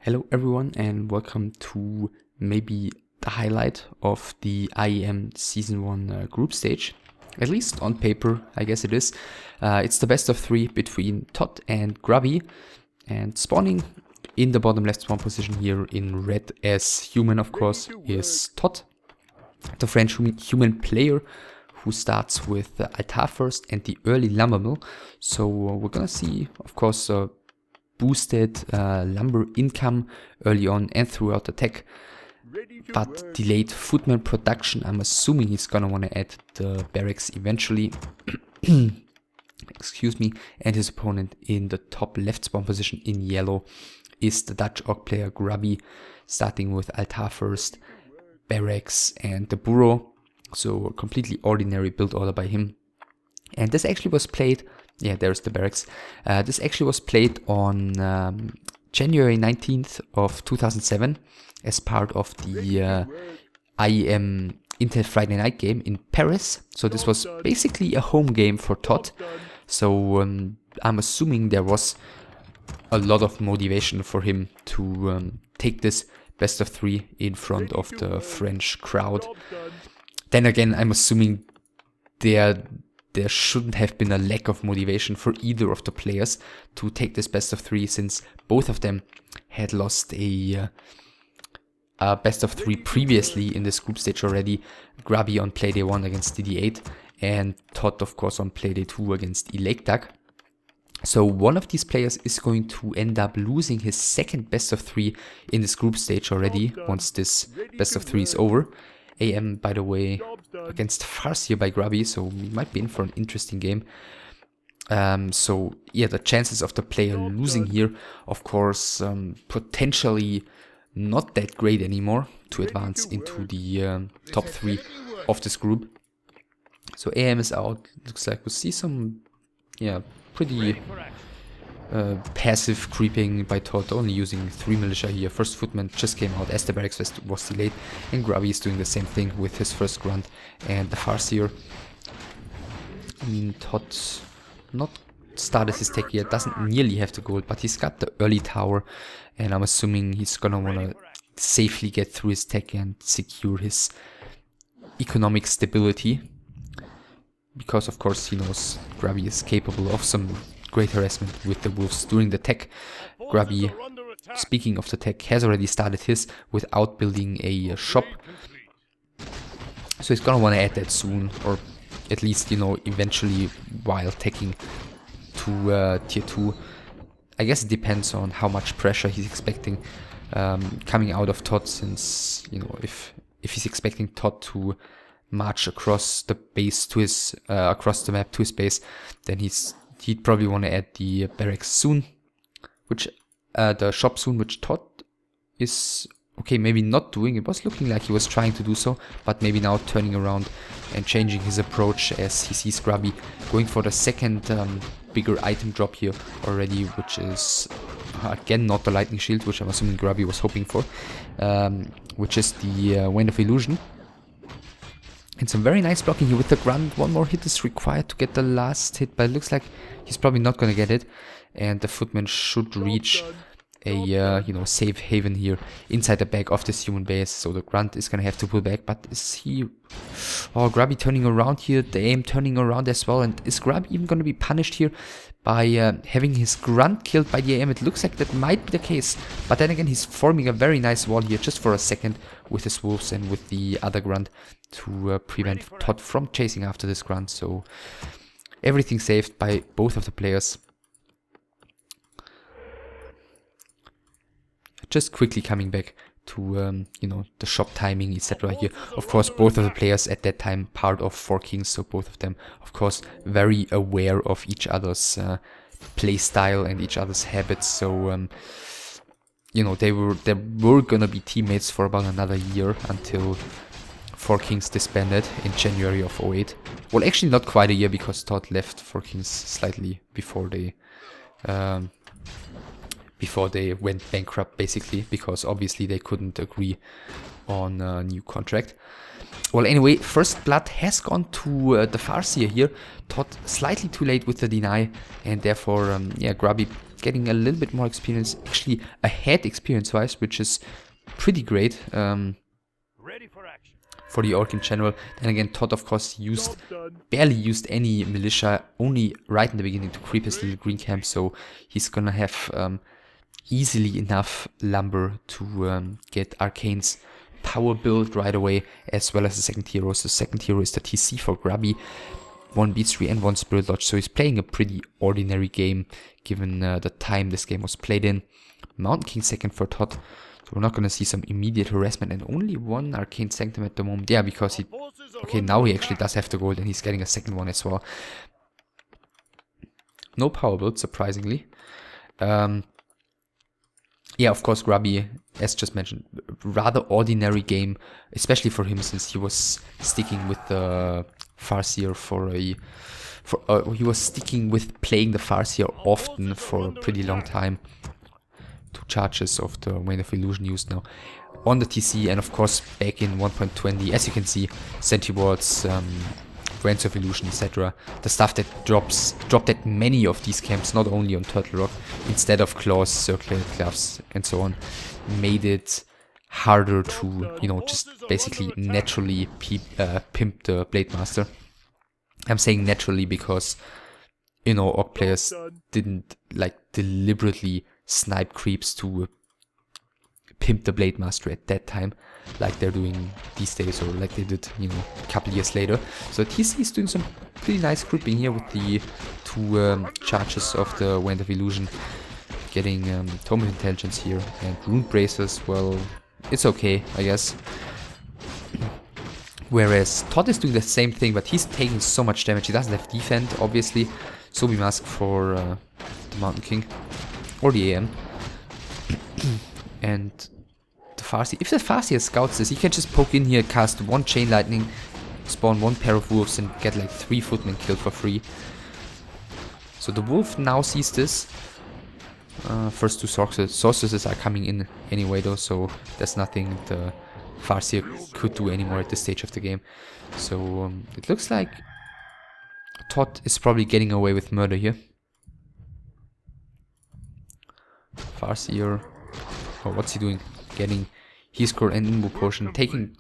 Hello everyone and welcome to maybe the highlight of the IEM Season 1 group stage. At least on paper, I guess it is. It's the best of 3 between ToD and Grubby, and spawning in the bottom left spawn position here in red as human, of course, is ToD, the French human player who starts with the altar first and the early lumber mill. So we're gonna see, of course, boosted lumber income early on and throughout the tech, but delayed footman production. I'm assuming he's gonna want to add the barracks eventually. Excuse me. And his opponent in the top left spawn position in yellow is the Dutch orc player Grubby, starting with altar first, barracks and the burrow. So a completely ordinary build order by him. And this actually was played, yeah, there's the barracks. This actually was played on January 19th of 2007 as part of the IEM Intel Friday night game in Paris. So this was basically a home game for ToD. So I'm assuming there was a lot of motivation for him to take this best of 3 in front of the French crowd. Then again, I'm assuming there shouldn't have been a lack of motivation for either of the players to take this best of 3, since both of them had lost a best of 3 previously in this group stage already. Grubby on playday 1 against DD8 and ToD, of course, on playday 2 against Electag. So one of these players is going to end up losing his second best of 3 in this group stage already once this best of 3 is over. AM, by the way, against Farseer by Grubby, so we might be in for an interesting game. So yeah, the chances of the player losing here, of course, potentially not that great anymore to advance into the top 3 of this group. So AM is out. Looks like we'll see some, yeah, pretty passive creeping by ToD, only using 3 militia here. First footman just came out as the barracks was delayed, and Grubby is doing the same thing with his first grunt and the Farseer. I mean, ToD not started his tech yet, doesn't nearly have the gold, but he's got the early tower, and I'm assuming he's gonna wanna safely get through his tech and secure his economic stability, because of course he knows Grubby is capable of some great harassment with the wolves during the tech. Grubby, speaking of the tech, has already started his without building a shop. So he's gonna want to add that soon, or at least, you know, eventually while teching to tier 2. I guess it depends on how much pressure he's expecting coming out of ToD, since, you know, if he's expecting ToD to march across the base to his across the map to his base, then he'd probably want to add the barracks soon, which the shop soon, which ToD is okay, maybe not doing. It was looking like he was trying to do so, but maybe now turning around and changing his approach as he sees Grubby going for the second bigger item drop here already, which is again not the lightning shield, which I'm assuming Grubby was hoping for, which is the Wind of Illusion. And some very nice blocking here with the grunt. One more hit is required to get the last hit, but it looks like he's probably not going to get it. And the footman should reach a you know, safe haven here inside the back of this human base. So the grunt is going to have to pull back, but is he... Oh, Grubby turning around here, the aim turning around as well. And is Grubby even going to be punished here by having his grunt killed by the AM? It looks like that might be the case, but then again he's forming a very nice wall here just for a second with his wolves and with the other grunt to prevent ToD from chasing after this grunt. So everything saved by both of the players. Just quickly coming back to you know, the shop timing, etc. here. Of course, both of the players at that time part of 4 Kings, so both of them, of course, very aware of each other's play style and each other's habits. So you know, they were gonna be teammates for about another year until 4 Kings disbanded in January of 08. Well, actually not quite a year, because ToD left 4 Kings slightly before they went bankrupt, basically, because obviously they couldn't agree on a new contract. Well, anyway, first blood has gone to the Farseer here. ToD slightly too late with the deny, and therefore, yeah, Grubby getting a little bit more experience, actually ahead experience-wise, which is pretty great for the orc in general. Then again, ToD of course barely used any militia, only right in the beginning to creep his little green camp, so he's gonna have easily enough lumber to get Arcane's power build right away, as well as the second hero. So second hero is the TC for Grubby, 1 Beast 3 and 1 Spirit Lodge, so he's playing a pretty ordinary game given the time this game was played in. Mountain King second for ToD, so we're not going to see some immediate harassment, and only 1 Arcane Sanctum at the moment. Yeah, because he... Okay, now he actually does have the gold and he's getting a second one as well. No power build, surprisingly. Yeah, of course, Grubby, as just mentioned, rather ordinary game, especially for him since he was sticking with the Farseer he was sticking with playing the Farseer often for a pretty long time. 2 charges of the Vein of Illusion used now on the TC, and of course back in 1.20, as you can see, Sentry Wards, Veins of Illusion, etc. The stuff that dropped at many of these camps, not only on Turtle Rock, instead of claws, circular gloves, and so on, made it harder to, you know, just basically naturally pimp the Blade Master. I'm saying naturally because, you know, orc players didn't like deliberately snipe creeps to pimp the Blade Master at that time, like they're doing these days, or like they did, you know, a couple years later. So TC is doing some pretty nice creeping here with the 2 charges of the Wand of Illusion, getting Tome of Intelligence here, and Rune Bracers. Well, it's okay, I guess. Whereas ToD is doing the same thing, but he's taking so much damage. He doesn't have defend, obviously. Sobi Mask for the Mountain King, or the AM. And the Farseer, if the Farseer scouts this, he can just poke in here, cast 1 Chain Lightning, spawn 1 pair of wolves, and get like 3 footmen killed for free. So the wolf now sees this. First 2 sorceresses are coming in anyway though, so there's nothing the Farseer could do anymore at this stage of the game. So it looks like ToD is probably getting away with murder here. Farseer, oh, what's he doing? Getting Heal Scroll and Imbu Potion, taking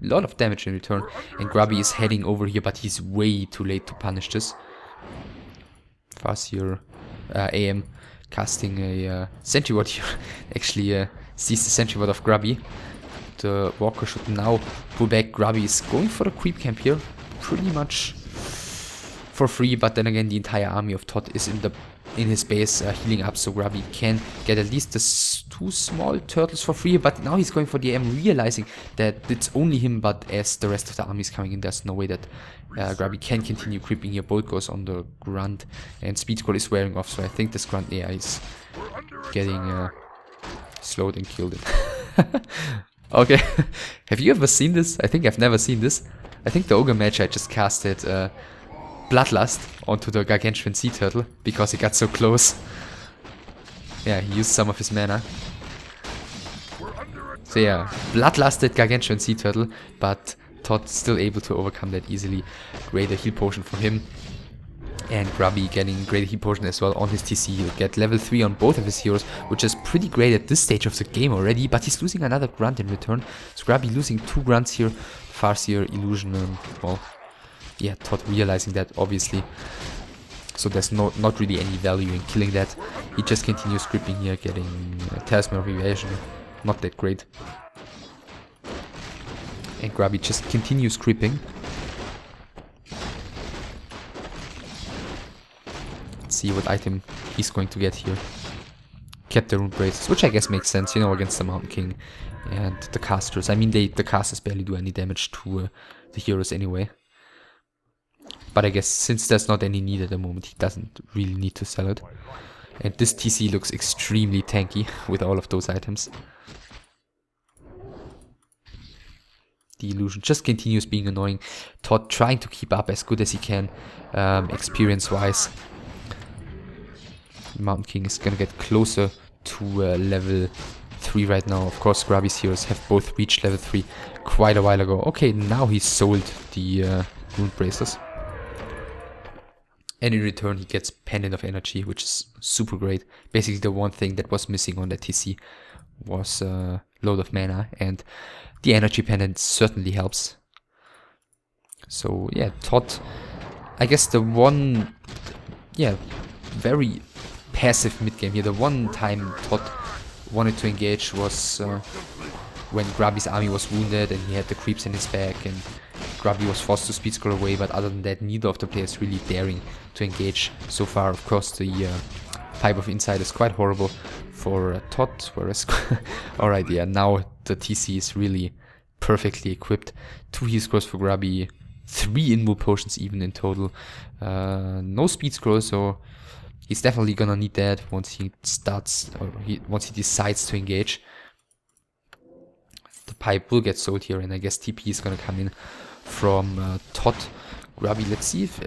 a lot of damage in return, and Grubby is heading over here, but he's way too late to punish this. Farseer, AM, casting a Sentry Ward here, actually sees the Sentry Ward of Grubby. The Walker should now pull back. Grubby is going for the creep camp here, pretty much for free, but then again the entire army of ToD is in his base healing up, so Grubby can get at least the 2 small turtles for free, but now he's going for the AM, realizing that it's only him, but as the rest of the army is coming in, there's no way that Grubby can continue creeping here. Bolt goes on the Grunt, and Speed Scroll is wearing off, so I think this Grunt AI is getting slowed and killed. Okay, have you ever seen this? I think I've never seen this. I think the Ogre Magi just casted Bloodlust onto the Gargantuan Sea Turtle because he got so close. Yeah, he used some of his mana. So yeah, Bloodlusted Gargantuan Sea Turtle, but ToD still able to overcome that easily. Greater heal potion for him. And Grubby getting greater heal potion as well on his TC. He'll get level 3 on both of his heroes, which is pretty great at this stage of the game already, but he's losing another Grunt in return. So Grubby losing 2 Grunts here. Farseer, Illusion, well, yeah, ToD realizing that, obviously. So there's not really any value in killing that. He just continues creeping here, getting Talisman of Evasion. Not that great. And Grubby just continues creeping. Let's see what item he's going to get here. Kept the Rune Braces, which I guess makes sense, you know, against the Mountain King and the casters. I mean, the casters barely do any damage to the heroes anyway. But I guess since there's not any need at the moment, he doesn't really need to sell it. And this TC looks extremely tanky with all of those items. The Illusion just continues being annoying. ToD trying to keep up as good as he can, experience-wise. Mountain King is gonna get closer to level 3 right now. Of course, Grubby's heroes have both reached level 3 quite a while ago. Okay, now he sold the Rune Bracers. And in return, he gets Pendant of Energy, which is super great. Basically, the one thing that was missing on the TC was Load of Mana, and the Energy Pendant certainly helps. So yeah, ToD, I guess the one, yeah, very passive mid-game here. The one time ToD wanted to engage was when Grubby's army was wounded and he had the creeps in his back and Grubby was forced to speed scroll away, but other than that, neither of the players really daring to engage so far. Of course, the Pipe of Insight is quite horrible for ToD, whereas alright, yeah, now the TC is really perfectly equipped. 2 heal scrolls for Grubby, 3 invul potions even in total, no speed scroll, so he's definitely gonna need that once he starts, or once he decides to engage. The pipe will get sold here, and I guess TP is gonna come in from ToD. Grubby, let's see if...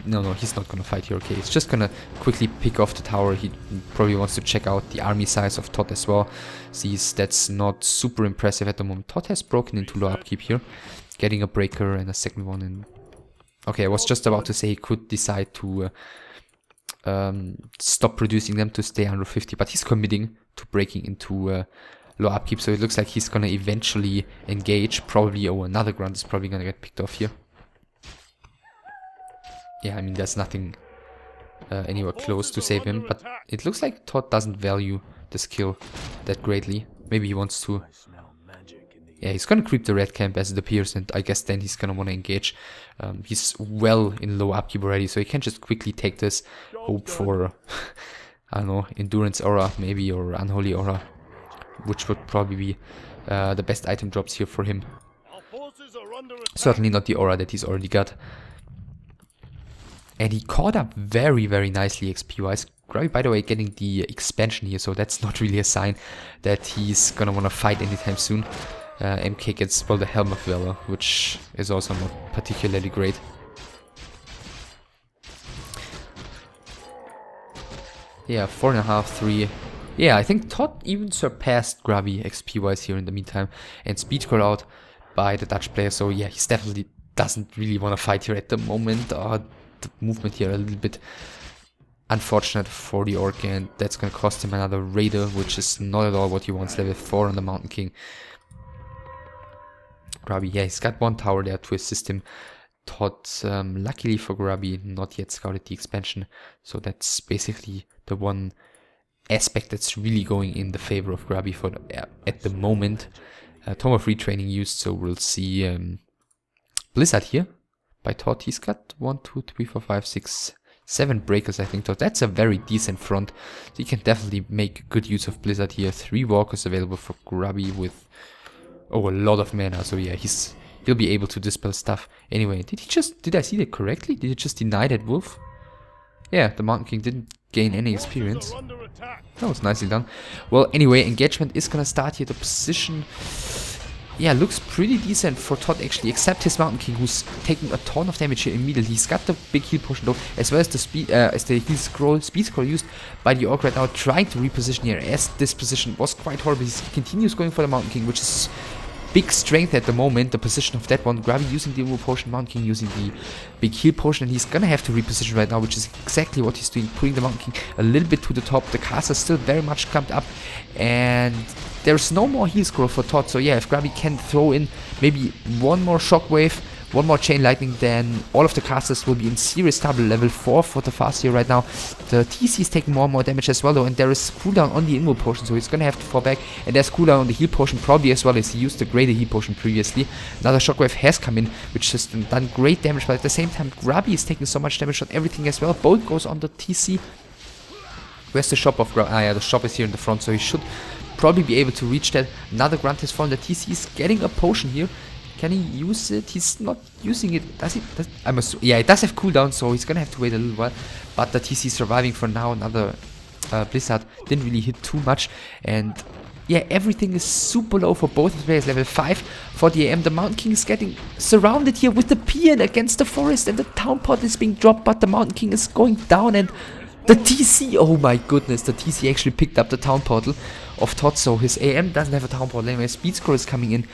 no, he's not gonna fight here, okay. He's just gonna quickly pick off the tower. He probably wants to check out the army size of ToD as well. Sees that's not super impressive at the moment. ToD has broken into low upkeep here, getting a breaker and a second one. And okay, I was just about to say he could decide to stop producing them to stay under 50, but he's committing to breaking into low upkeep, so it looks like he's gonna eventually engage. Probably, oh, another grunt is probably gonna get picked off here. Yeah, I mean, there's nothing anywhere close to save him, but it looks like ToD doesn't value the skill that greatly. Maybe he wants to... Yeah, he's gonna creep the red camp as it appears, and I guess then he's gonna wanna engage. He's well in low upkeep already, so he can just quickly take this, hope for, I don't know, Endurance Aura maybe, or Unholy Aura, which would probably be the best item drops here for him. Certainly not the Aura that he's already got. And he caught up very, very nicely XP-wise. Grubby, by the way, getting the expansion here, so that's not really a sign that he's gonna wanna fight anytime soon. MK gets, well, the Helm of Valor, which is also not particularly great. Yeah, 4.5, 3. Yeah, I think ToD even surpassed Grubby XP-wise here in the meantime. And speed scroll out by the Dutch player, so yeah, he's definitely doesn't really want to fight here at the moment. The movement here a little bit unfortunate for the Orc, and that's going to cost him another Raider, which is not at all what he wants. Level 4 on the Mountain King. Grubby, yeah, he's got one tower there to assist him. ToD, luckily for Grubby, not yet scouted the expansion, so that's basically the one aspect that's really going in the favor of Grubby for at the moment. Tome of Retraining used, so we'll see Blizzard here by ToD. He's got 1, 2, 3, 4, 5, 6, 7 breakers, I think. So that's a very decent front. So you can definitely make good use of Blizzard here. 3 walkers available for Grubby with, oh, a lot of mana. So yeah, he'll be able to dispel stuff. Anyway, did I see that correctly? Did he just deny that wolf? Yeah, the Mountain King didn't gain any experience. That was nicely done. Well, anyway, engagement is gonna start here. The position, yeah, looks pretty decent for ToD actually, except his Mountain King, who's taking a ton of damage here immediately. He's got the big heal potion though, as well as the speed scroll used by the Orc right now, trying to reposition here, as this position was quite horrible. He continues going for the Mountain King, which is big strength at the moment, the position of that one. Grubby using the invul potion, Mountain King using the big heal potion, and he's gonna have to reposition right now, which is exactly what he's doing, putting the Mountain King a little bit to the top. The caster is still very much clumped up, and there's no more heal scroll for ToD. So yeah, if Grubby can throw in maybe one more shockwave, one more chain lightning, then all of the casters will be in serious trouble. Level 4 for the fast here right now. The TC is taking more and more damage as well though, and there is cooldown on the invul potion, so he's gonna have to fall back, and there's cooldown on the heal potion probably as well, as he used the greater heal potion previously. Another shockwave has come in, which has done great damage, but at the same time Grubby is taking so much damage on everything as well. Bolt goes on the TC. Where's the shop of Grubby? Ah yeah, the shop is here in the front, so he should probably be able to reach that. Another grunt has fallen. The TC is getting a potion here. Can he use it? He's not using it. Does he? Yeah, it does have cooldown, so he's gonna have to wait a little while. But the TC is surviving for now. Another Blizzard didn't really hit too much, and yeah, everything is super low for both players. Level 5 for the AM. The Mountain King is getting surrounded here with the PN against the forest, and the town portal is being dropped, but the Mountain King is going down, and the TC, oh my goodness, the TC actually picked up the town portal of ToD, so his AM doesn't have a town portal anyway. Speed scroll is coming in.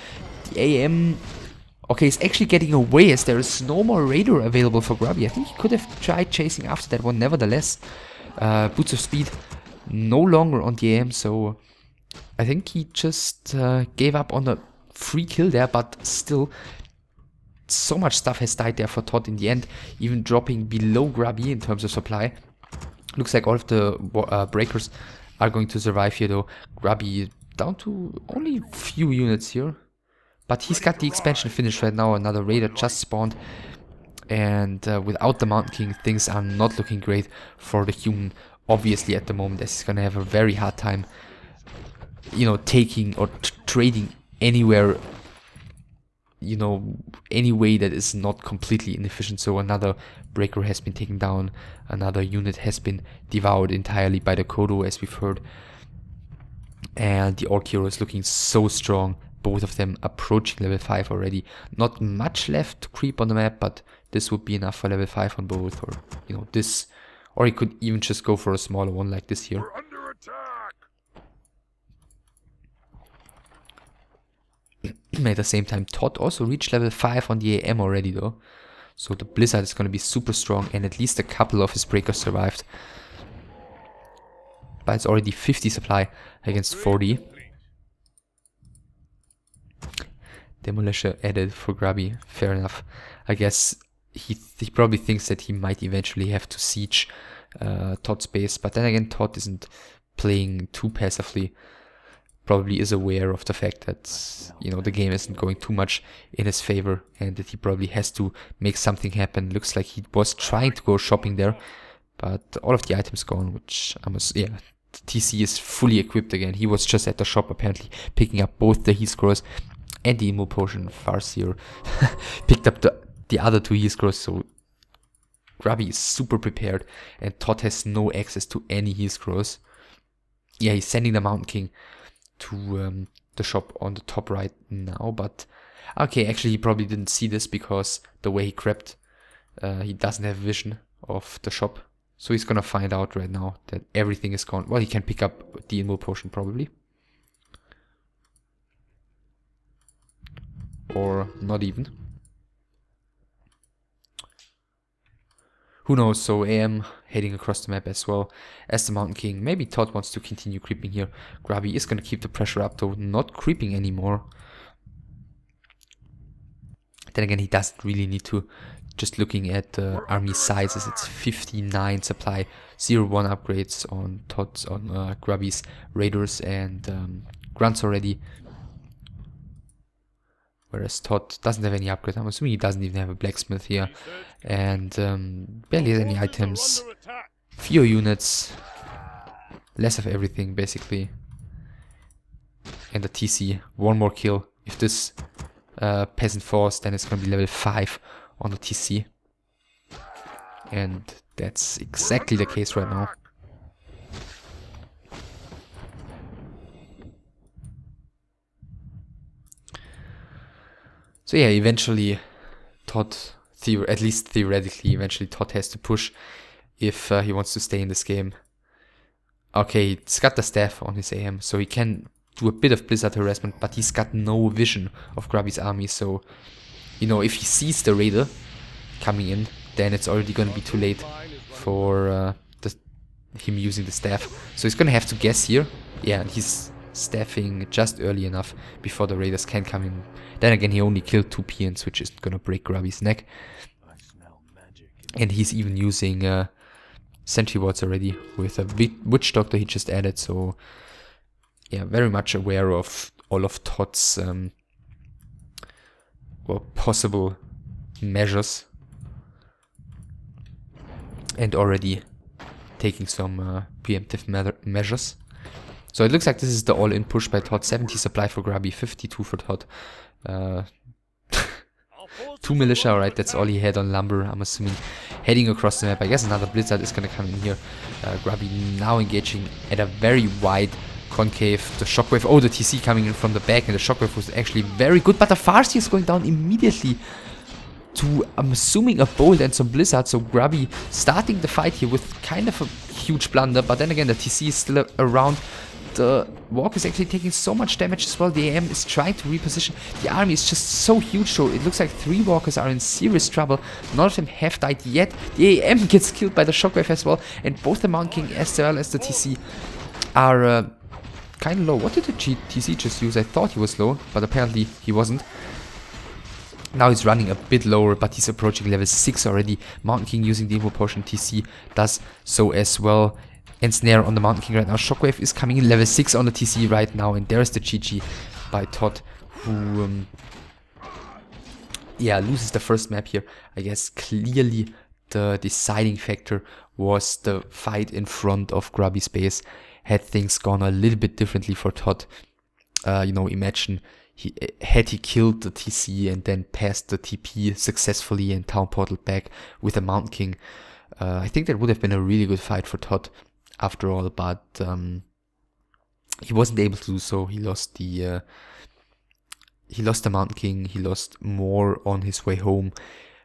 The AM, Okay, he's actually getting away as there is no more Raider available for Grubby. I think he could have tried chasing after that one. Nevertheless, Boots of Speed no longer on the AM, so I think he just gave up on a free kill there, but still, so much stuff has died there for ToD in the end, even dropping below Grubby in terms of supply. Looks like all of the breakers are going to survive here though. Grubby down to only a few units here. But he's got the expansion finished right now. Another Raider just spawned. And without the Mountain King, things are not looking great for the human. Obviously at the moment, as he's going to have a very hard time, you know, taking or trading anywhere, you know, any way that is not completely inefficient. So another breaker has been taken down. Another unit has been devoured entirely by the Kodo, as we've heard. And the Orc Hero is looking so strong. Both of them approaching level 5 already. Not much left to creep on the map, but this would be enough for level 5 on both. Or, you know, this. Or he could even just go for a smaller one like this here. At the same time, ToD also reached level 5 on the AM already though. So the Blizzard is going to be super strong, and at least a couple of his breakers survived. But it's already 50 supply against 40. Demolisher added for Grubby, fair enough. I guess he probably thinks that he might eventually have to siege ToD's base, but then again ToD isn't playing too passively. Probably is aware of the fact that, you know, the game isn't going too much in his favor and that he probably has to make something happen. Looks like he was trying to go shopping there, but all of the items gone, which yeah, TC is fully equipped again. He was just at the shop apparently picking up both the heat scrolls and the Immo Potion. Farseer picked up the other 2 heat scrolls, so Grubby is super prepared and ToD has no access to any heat scrolls. Yeah, he's sending the Mountain King to the shop on the top right now, but okay, actually he probably didn't see this because the way he crept, he doesn't have vision of the shop, so he's gonna find out right now that everything is gone. Well, he can pick up the Immo Potion probably, or not even, who knows. So AM heading across the map as well as the Mountain King. Maybe ToD wants to continue creeping here. Grubby is going to keep the pressure up though, not creeping anymore. Then again, he doesn't really need to. Just looking at the army sizes, it's 59 supply, 0-1 upgrades on ToD's, on Grubby's Raiders and Grunts already. Whereas ToD doesn't have any upgrades. I'm assuming he doesn't even have a blacksmith here. And barely has any items. Fewer units. Less of everything, basically. And the TC. One more kill. If this peasant falls, then it's going to be level 5 on the TC. And that's exactly the case right now. So yeah, eventually ToD, at least theoretically, eventually ToD has to push if he wants to stay in this game. Okay, he's got the staff on his AM, so he can do a bit of Blizzard harassment, but he's got no vision of Grubby's army, so, you know, if he sees the Raider coming in, then it's already going to be too late for him using the staff. So he's going to have to guess here. Yeah, and he's staffing just early enough before the Raiders can come in. Then again, he only killed 2 peons, which is gonna break Grubby's neck. And he's even using sentry wards already with a witch doctor he just added. So yeah, very much aware of all of ToD's possible measures, and already taking some preemptive measures. So it looks like this is the all-in push by ToD. 70 supply for Grubby, 52 for ToD. 2 militia, alright, that's all he had on lumber, I'm assuming. Heading across the map, I guess another Blizzard is gonna come in here. Grubby now engaging at a very wide concave. The shockwave, oh, the TC coming in from the back, and the shockwave was actually very good, but the Farseer is going down immediately to, I'm assuming, a bolt and some Blizzard. So Grubby starting the fight here with kind of a huge blunder, but then again the TC is still around. the walk is actually taking so much damage as well. The AM is trying to reposition. The army is just so huge, so it looks like 3 walkers are in serious trouble. None of them have died yet. The AM gets killed by the shockwave as well, and both the Mountain King as well as the TC are kind of low. What did the TC just use? I thought he was low, but apparently he wasn't. Now he's running a bit lower, but he's approaching level 6 already. Mountain King using the Info Potion, TC does so as well. Ensnare on the Mountain King right now. Shockwave is coming in level 6 on the TC right now, and there's the GG by ToD, who yeah, loses the first map here. I guess clearly the deciding factor was the fight in front of Grubby's base. Had things gone a little bit differently for ToD, you know, imagine had he killed the TC and then passed the TP successfully and town portaled back with the Mountain King, I think that would have been a really good fight for ToD after all, but he wasn't able to do so. He lost the Mountain King. He lost more on his way home.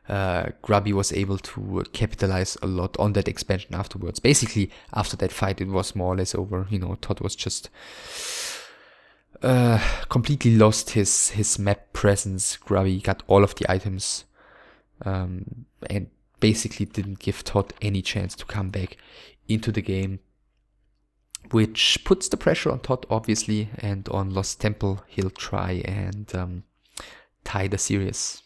Grubby was able to capitalize a lot on that expansion afterwards. Basically, after that fight, it was more or less over. You know, ToD was just completely lost his map presence. Grubby got all of the items and basically didn't give ToD any chance to come back into the game, which puts the pressure on ToD obviously, and on Lost Temple he'll try and tie the series.